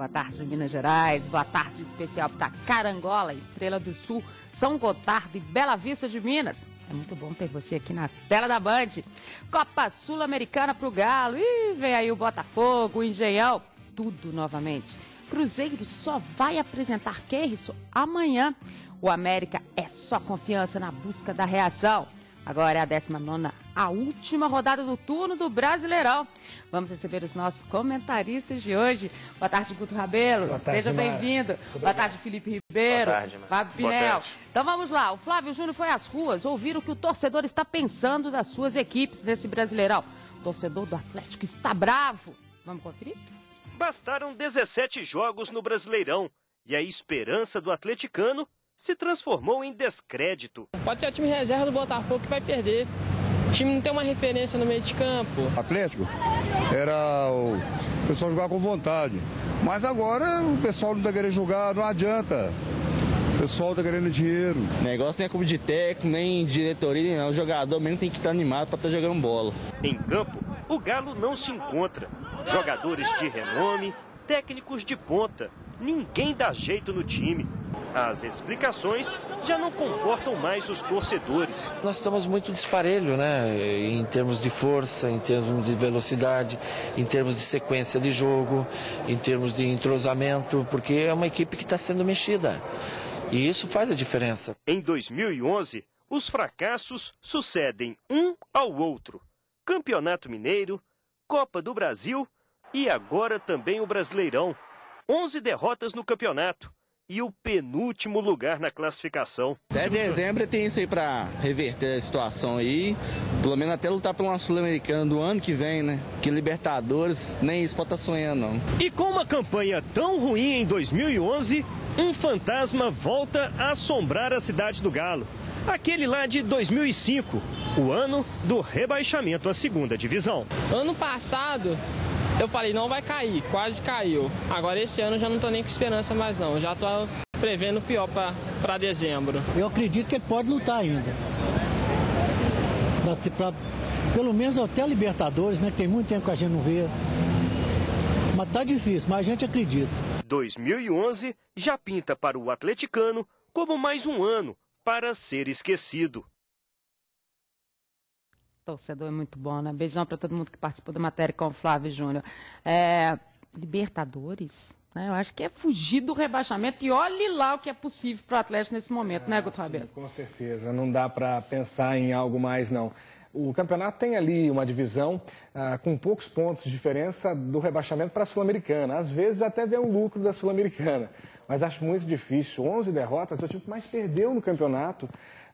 boa tarde, Minas Gerais. Boa tarde especial para Carangola, Estrela do Sul, São Gotardo e Bela Vista de Minas. É muito bom ter você aqui na tela da Band. Copa Sul-Americana pro Galo. Ih, vem aí o Botafogo, o Engenhão. Tudo novamente. Cruzeiro só vai apresentar Keirson amanhã. O América é só confiança na busca da reação. Agora é a 19ª, a última rodada do turno do Brasileirão. Vamos receber os nossos comentaristas de hoje. Boa tarde, Guto Rabelo. Boa tarde, seja bem-vindo. Boa tarde, Felipe Ribeiro. Boa tarde, Fábio Pinel. Então vamos lá. O Flávio Júnior foi às ruas ouvir o que o torcedor está pensando das suas equipes nesse Brasileirão. O torcedor do Atlético está bravo. Vamos conferir? Bastaram 17 jogos no Brasileirão e a esperança do atleticano se transformou em descrédito. Pode ser o time reserva do Botafogo que vai perder. O time não tem uma referência no meio de campo. Atlético era o pessoal jogar com vontade. Mas agora o pessoal não está querendo jogar, não adianta. O pessoal está querendo dinheiro. O negócio nem é como de técnico, nem diretoria, não. O jogador mesmo tem que estar animado para estar jogando bola. Em campo, o Galo não se encontra. Jogadores de renome, técnicos de ponta. Ninguém dá jeito no time. As explicações já não confortam mais os torcedores. Nós estamos muito disparelho, né? Em termos de força, em termos de velocidade, em termos de sequência de jogo, em termos de entrosamento, porque é uma equipe que está sendo mexida. E isso faz a diferença. Em 2011, os fracassos sucedem um ao outro. Campeonato Mineiro, Copa do Brasil e agora também o Brasileirão. 11 derrotas no campeonato e o penúltimo lugar na classificação. Até dezembro tem isso aí para reverter a situação aí, pelo menos até lutar pela Sul-Americana do ano que vem, né? Que Libertadores, nem isso pode estar sonhando, não. E com uma campanha tão ruim em 2011, um fantasma volta a assombrar a cidade do Galo. Aquele lá de 2005, o ano do rebaixamento à 2ª divisão. Ano passado, eu falei, não vai cair, quase caiu. Agora esse ano já não tô nem com esperança mais não, já tô prevendo o pior para dezembro. Eu acredito que ele pode lutar ainda. Pelo menos até a Libertadores, né? Que tem muito tempo que a gente não vê. Mas tá difícil, mas a gente acredita. 2011 já pinta para o atleticano como mais um ano para ser esquecido. Torcedor é muito bom, né? Beijão para todo mundo que participou da matéria com o Flávio Júnior. Libertadores, né? Eu acho que é fugir do rebaixamento e olhe lá o que é possível para o Atlético nesse momento, né, Guto Rabelo? Com certeza, não dá para pensar em algo mais, não. O campeonato tem ali uma divisão com poucos pontos de diferença do rebaixamento para a Sul-Americana. Às vezes até vê um lucro da Sul-Americana, mas acho muito difícil. 11 derrotas é o time que mais perdeu no campeonato.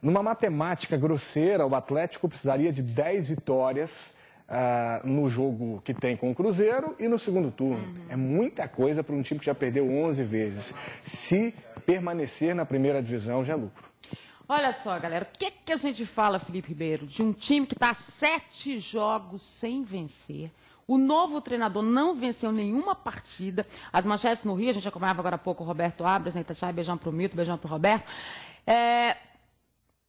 Numa matemática grosseira, o Atlético precisaria de 10 vitórias no jogo que tem com o Cruzeiro e no segundo turno. É muita coisa para um time que já perdeu 11 vezes. Se permanecer na primeira divisão, já é lucro. Olha só, galera, o que a gente fala, Felipe Ribeiro, de um time que está 7 jogos sem vencer? O novo treinador não venceu nenhuma partida. As manchetes no Rio, a gente acompanhava agora há pouco o Roberto Abras, né, Itatiaia, beijão para o Mito, beijão para o Roberto.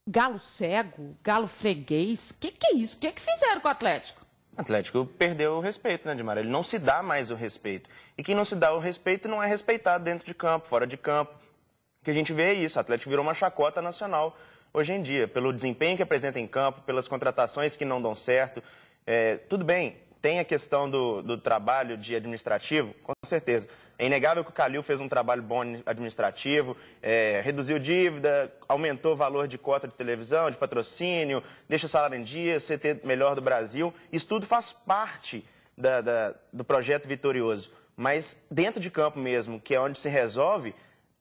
Galo cego, galo freguês, o que é isso? O que fizeram com o Atlético? O Atlético perdeu o respeito, né, Dimara? Ele não se dá mais o respeito. E quem não se dá o respeito não é respeitado dentro de campo, fora de campo. O que a gente vê é isso, o Atlético virou uma chacota nacional hoje em dia, pelo desempenho que apresenta em campo, pelas contratações que não dão certo. Tudo bem, tem a questão do trabalho de administrativo, com certeza. É inegável que o Calil fez um trabalho bom administrativo, reduziu dívida, aumentou o valor de cota de televisão, de patrocínio, deixa o salário em dia, CT melhor do Brasil. Isso tudo faz parte do projeto vitorioso. Mas dentro de campo mesmo, que é onde se resolve,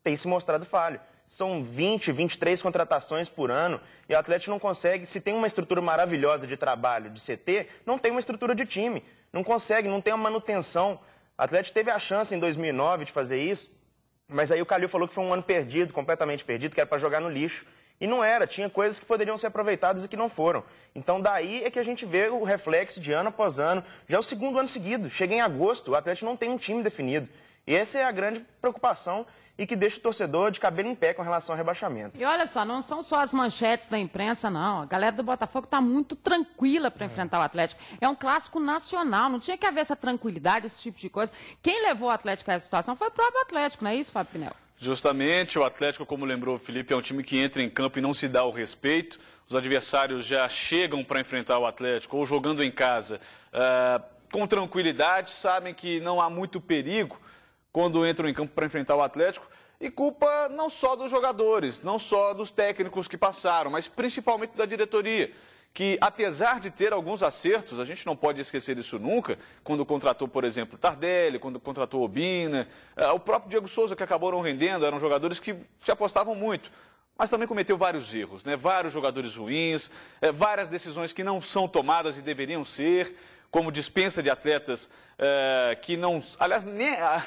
tem se mostrado falho. São 20, 23 contratações por ano e o Atlético não consegue, se tem uma estrutura maravilhosa de trabalho, de CT, não tem uma estrutura de time. Não consegue, não tem uma manutenção. O Atlético teve a chance em 2009 de fazer isso, mas aí o Calil falou que foi um ano perdido, completamente perdido, que era para jogar no lixo. E não era, tinha coisas que poderiam ser aproveitadas e que não foram. Então daí é que a gente vê o reflexo de ano após ano. Já é o 2º ano seguido, chega em agosto, o Atlético não tem um time definido. E essa é a grande preocupação e que deixa o torcedor de cabelo em pé com relação ao rebaixamento. E olha só, não são só as manchetes da imprensa, não. A galera do Botafogo está muito tranquila para enfrentar o Atlético. É um clássico nacional, não tinha que haver essa tranquilidade, esse tipo de coisa. Quem levou o Atlético a essa situação foi o próprio Atlético, não é isso, Fábio Pinel? Justamente, o Atlético, como lembrou o Felipe, é um time que entra em campo e não se dá o respeito. Os adversários já chegam para enfrentar o Atlético, ou jogando em casa, com tranquilidade, sabem que não há muito perigo quando entram em campo para enfrentar o Atlético. E culpa não só dos jogadores, não só dos técnicos que passaram, mas principalmente da diretoria, que apesar de ter alguns acertos, a gente não pode esquecer isso nunca, quando contratou, por exemplo, Tardelli, quando contratou Obina, o próprio Diego Souza, que acabou não rendendo, eram jogadores que se apostavam muito, mas também cometeu vários erros, né? Vários jogadores ruins, várias decisões que não são tomadas e deveriam ser, como dispensa de atletas que não, aliás,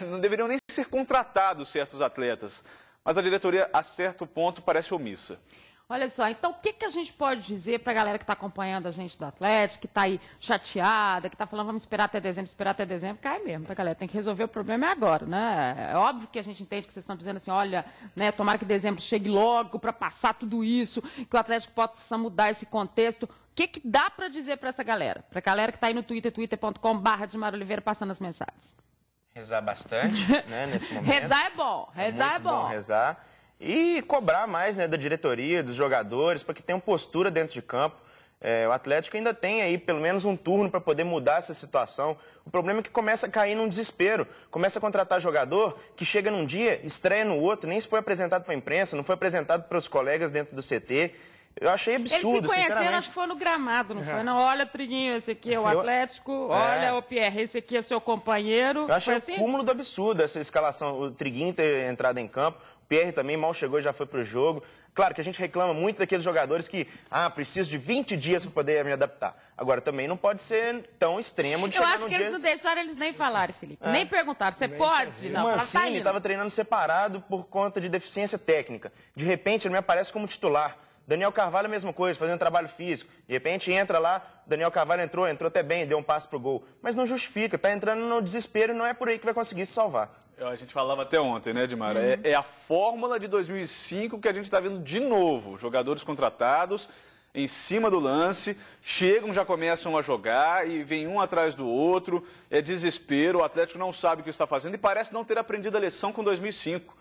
não deveriam nem ser contratados certos atletas, mas a diretoria, a certo ponto, parece omissa. Olha só, então o que a gente pode dizer para a galera que está acompanhando a gente do Atlético, que está aí chateada, que está falando vamos esperar até dezembro, cai mesmo, tá, galera? Tem que resolver o problema agora, né? É óbvio que a gente entende que vocês estão dizendo assim, olha, né, tomara que dezembro chegue logo para passar tudo isso, que o Atlético possa mudar esse contexto. O que dá para dizer para essa galera? Para a galera que está aí no Twitter, twitter.com/Edmar Oliveira, passando as mensagens. Rezar bastante, né, nesse momento. Rezar é bom, rezar é bom. Rezar. E cobrar mais, né, da diretoria, dos jogadores, para que tenham postura dentro de campo. O Atlético ainda tem aí pelo menos um turno para poder mudar essa situação. O problema é que começa a cair num desespero. Começa a contratar jogador que chega num dia, estreia no outro, nem se foi apresentado para a imprensa, não foi apresentado para os colegas dentro do CT. Eu achei absurdo, sinceramente. Eles se conheceram, acho que foi no gramado, não foi? Não, olha, Triguinho, esse aqui é o Atlético, olha, o Pierre, esse aqui é seu companheiro. Eu achei assim? o cúmulo do absurdo essa escalação, o Triguinho ter entrado em campo, o Pierre também mal chegou e já foi para o jogo. Claro que a gente reclama muito daqueles jogadores que, preciso de 20 dias para poder me adaptar. Agora, também não pode ser tão extremo de chegar no dia... Eu acho que eles não deixaram eles nem falarem, Felipe. Nem perguntaram, você pode? Não, o Mancini estava treinando separado por conta de deficiência técnica. De repente, ele me aparece como titular. Daniel Carvalho, a mesma coisa, fazendo trabalho físico. De repente, entra lá, Daniel Carvalho entrou até bem, deu um passe pro gol. Mas não justifica, tá entrando no desespero e não é por aí que vai conseguir se salvar. A gente falava até ontem, né, Edmar? É a fórmula de 2005 que a gente está vendo de novo. Jogadores contratados, em cima do lance, chegam, já começam a jogar e vem um atrás do outro. É desespero, o Atlético não sabe o que está fazendo e parece não ter aprendido a lição com 2005.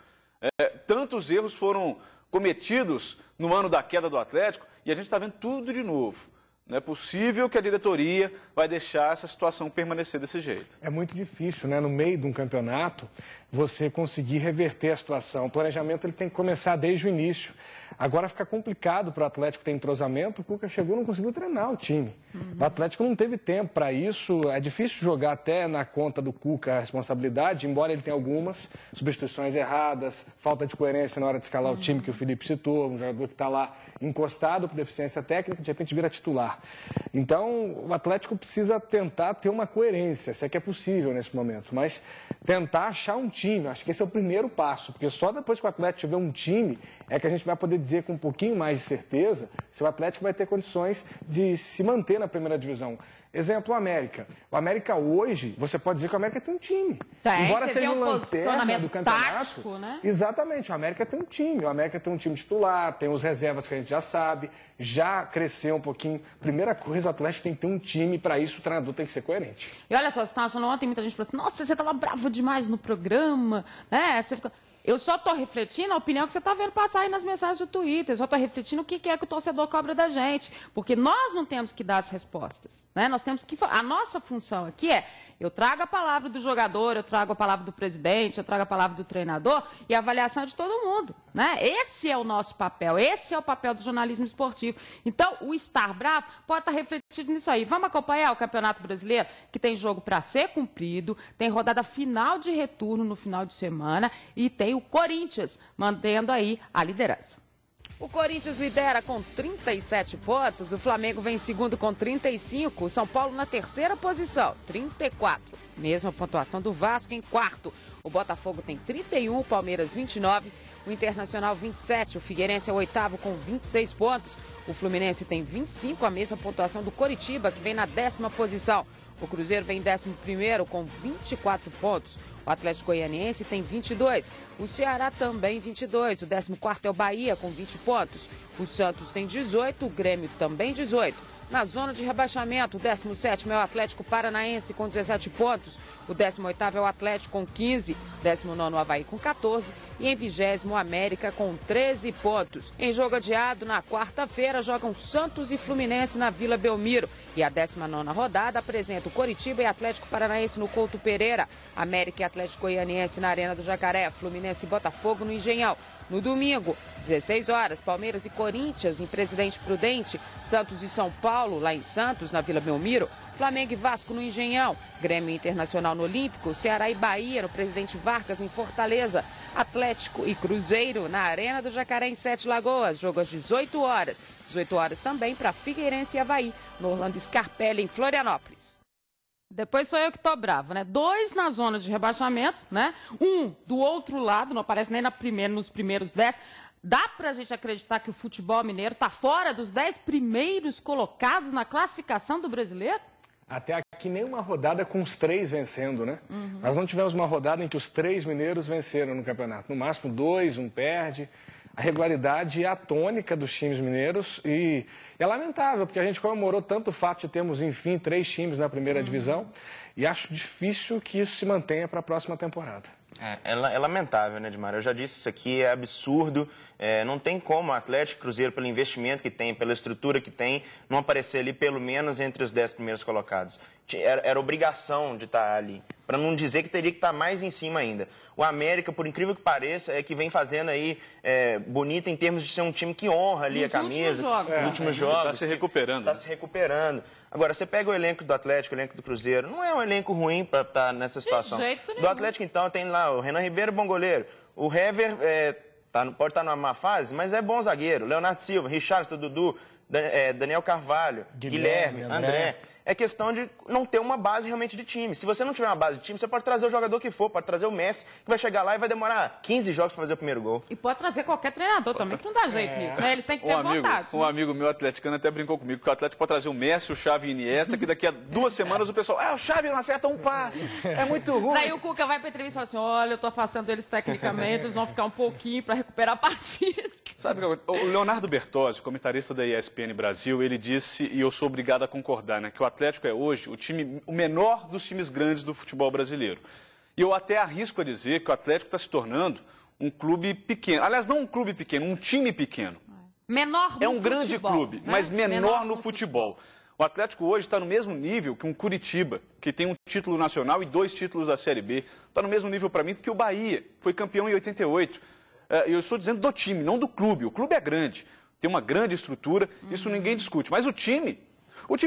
Tantos erros foram cometidos no ano da queda do Atlético e a gente está vendo tudo de novo. Não é possível que a diretoria vai deixar essa situação permanecer desse jeito. É muito difícil, né, no meio de um campeonato, você conseguir reverter a situação. O planejamento ele tem que começar desde o início. Agora fica complicado para o Atlético ter entrosamento, o Cuca chegou e não conseguiu treinar o time. O Atlético não teve tempo para isso, é difícil jogar até na conta do Cuca a responsabilidade, embora ele tenha algumas substituições erradas, falta de coerência na hora de escalar o time que o Felipe citou, um jogador que está lá encostado por deficiência técnica, de repente vira titular. Então, o Atlético precisa tentar ter uma coerência, se é que é possível nesse momento, mas tentar achar um time, acho que esse é o primeiro passo, porque só depois que o Atlético tiver um time é que a gente vai poder dizer com um pouquinho mais de certeza se o Atlético vai ter condições de se manter na primeira divisão. Exemplo, o América. O América hoje, você pode dizer que o América tem um time. Embora seja um lanterna do campeonato, tático, né? Exatamente, o América tem um time. O América tem um time titular, tem os reservas que a gente já sabe, já cresceu um pouquinho. Primeira coisa, o Atlético tem que ter um time, para isso o treinador tem que ser coerente. E olha só, você estava falando ontem, muita gente falou assim, nossa, você estava bravo demais no programa, né? Você ficou... Eu só estou refletindo a opinião que você está vendo passar aí nas mensagens do Twitter. Eu só estou refletindo o que é que o torcedor cobra da gente. Porque nós não temos que dar as respostas, né? Nós temos que... A nossa função aqui é... Eu trago a palavra do jogador, eu trago a palavra do presidente, eu trago a palavra do treinador e a avaliação de todo mundo, né? Esse é o nosso papel, esse é o papel do jornalismo esportivo. Então, o estar bravo pode estar refletido nisso aí. Vamos acompanhar o Campeonato Brasileiro, que tem jogo para ser cumprido, tem rodada final de retorno no final de semana e tem o Corinthians mantendo aí a liderança. O Corinthians lidera com 37 pontos, o Flamengo vem em segundo com 35, o São Paulo na terceira posição, 34. Mesma pontuação do Vasco em quarto. O Botafogo tem 31, o Palmeiras 29, o Internacional 27, o Figueirense é o oitavo com 26 pontos. O Fluminense tem 25, a mesma pontuação do Coritiba, que vem na 10ª posição. O Cruzeiro vem em 11º com 24 pontos. O Atlético Goianiense tem 22. O Ceará também 22. O 14º é o Bahia com 20 pontos. O Santos tem 18. O Grêmio também 18. Na zona de rebaixamento, o 17º é o Atlético Paranaense com 17 pontos. O 18º é o Atlético com 15. 19º o Avaí com 14. E em 20º o América com 13 pontos. Em jogo adiado, na quarta-feira, jogam Santos e Fluminense na Vila Belmiro. E a 19ª rodada apresenta o Coritiba e Atlético Paranaense no Couto Pereira. América e Atlético Goianiense na Arena do Jacaré. Fluminense e Botafogo no Engenhão. No domingo, 16 horas, Palmeiras e Corinthians em Presidente Prudente, Santos e São Paulo, lá em Santos, na Vila Belmiro, Flamengo e Vasco no Engenhão, Grêmio Internacional no Olímpico, Ceará e Bahia no Presidente Vargas em Fortaleza, Atlético e Cruzeiro na Arena do Jacaré em Sete Lagoas, jogo às 18 horas. 18 horas também para Figueirense e Avaí, no Orlando Scarpelli em Florianópolis. Depois sou eu que tô brava, né? 2 na zona de rebaixamento, né? 1 do outro lado, não aparece nem nos primeiros 10. Dá pra gente acreditar que o futebol mineiro tá fora dos 10 primeiros colocados na classificação do brasileiro? Até aqui nenhuma rodada com os 3 vencendo, né? Nós não tivemos uma rodada em que os 3 mineiros venceram no campeonato. No máximo 2, um perde. A regularidade é a tônica dos times mineiros e é lamentável, porque a gente comemorou tanto o fato de termos, enfim, 3 times na primeira divisão e acho difícil que isso se mantenha para a próxima temporada. É lamentável, né, Edmar? Eu já disse isso aqui, é absurdo. Não tem como o Atlético e Cruzeiro, pelo investimento que tem, pela estrutura que tem, não aparecer ali pelo menos entre os 10 primeiros colocados. Era obrigação de estar ali, para não dizer que teria que estar mais em cima ainda. O América, por incrível que pareça, é que vem fazendo aí bonito em termos de ser um time que honra ali a camisa. Nos últimos jogos. Está se recuperando. Está se recuperando. Agora, você pega o elenco do Atlético, o elenco do Cruzeiro, não é um elenco ruim para estar nessa situação. De jeito nenhum. Do Atlético, então, tem lá o Renan Ribeiro, bom goleiro. O Hever pode estar numa má fase, mas é bom zagueiro. Leonardo Silva, Richarlison, Dudu, Daniel Carvalho, Guilherme, André. É questão de não ter uma base realmente de time. Se você não tiver uma base de time, você pode trazer o jogador que for, pode trazer o Messi, que vai chegar lá e vai demorar 15 jogos para fazer o primeiro gol. E pode trazer qualquer treinador também, que não dá jeito nisso, né? Eles têm que ter vontade. Um amigo meu atleticano até brincou comigo que o Atlético pode trazer o Messi, o Xavi e o Iniesta, que daqui a 2 semanas o pessoal, o Xavi não acerta um passe, é muito ruim. Daí o Cuca vai pra entrevista e fala assim, olha, eu tô afastando eles tecnicamente, eles vão ficar um pouquinho para recuperar a parte física. Sabe o Leonardo Bertozzi, comentarista da ESPN Brasil, ele disse, e eu sou obrigado a concordar, né, que o Atlético é hoje o menor dos times grandes do futebol brasileiro. E eu até arrisco a dizer que o Atlético está se tornando um clube pequeno. Aliás, não um clube pequeno, um time pequeno. Menor no futebol. É um grande clube, né? Mas menor no futebol. O Atlético hoje está no mesmo nível que um Curitiba, que tem um título nacional e 2 títulos da Série B. Está no mesmo nível para mim que o Bahia, foi campeão em 88. Eu estou dizendo do time, não do clube. O clube é grande, tem uma grande estrutura, isso ninguém discute. Mas o time,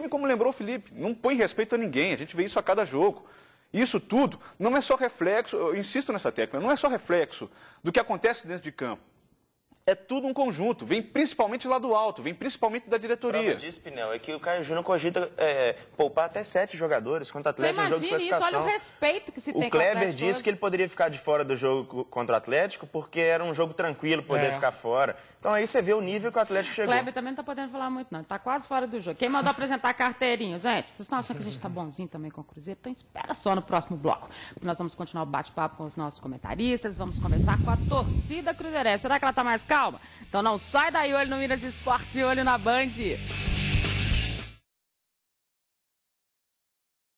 como lembrou o Felipe, não põe respeito a ninguém, a gente vê isso a cada jogo. Isso tudo não é só reflexo, eu insisto nessa tecla, não é só reflexo do que acontece dentro de campo. É tudo um conjunto, vem principalmente lá do alto, vem principalmente da diretoria. A prova disso, Pinel, é que o Caio Júnior cogita poupar até 7 jogadores contra o Atlético no jogo de classificação. Isso, olha o respeito que se tem com o Kleber disse que ele poderia ficar de fora do jogo contra o Atlético porque era um jogo tranquilo poder ficar fora. Então aí você vê o nível que o Atlético chegou. O Kleber também não está podendo falar muito, não. Está quase fora do jogo. Quem mandou apresentar a carteirinha? Gente, vocês estão achando que a gente está bonzinho também com o Cruzeiro? Então espera só no próximo bloco. Nós vamos continuar o bate-papo com os nossos comentaristas. Vamos começar com a torcida cruzeirense. Será que ela está mais calma? Então não sai daí, olho no Minas Esporte e olho na Band.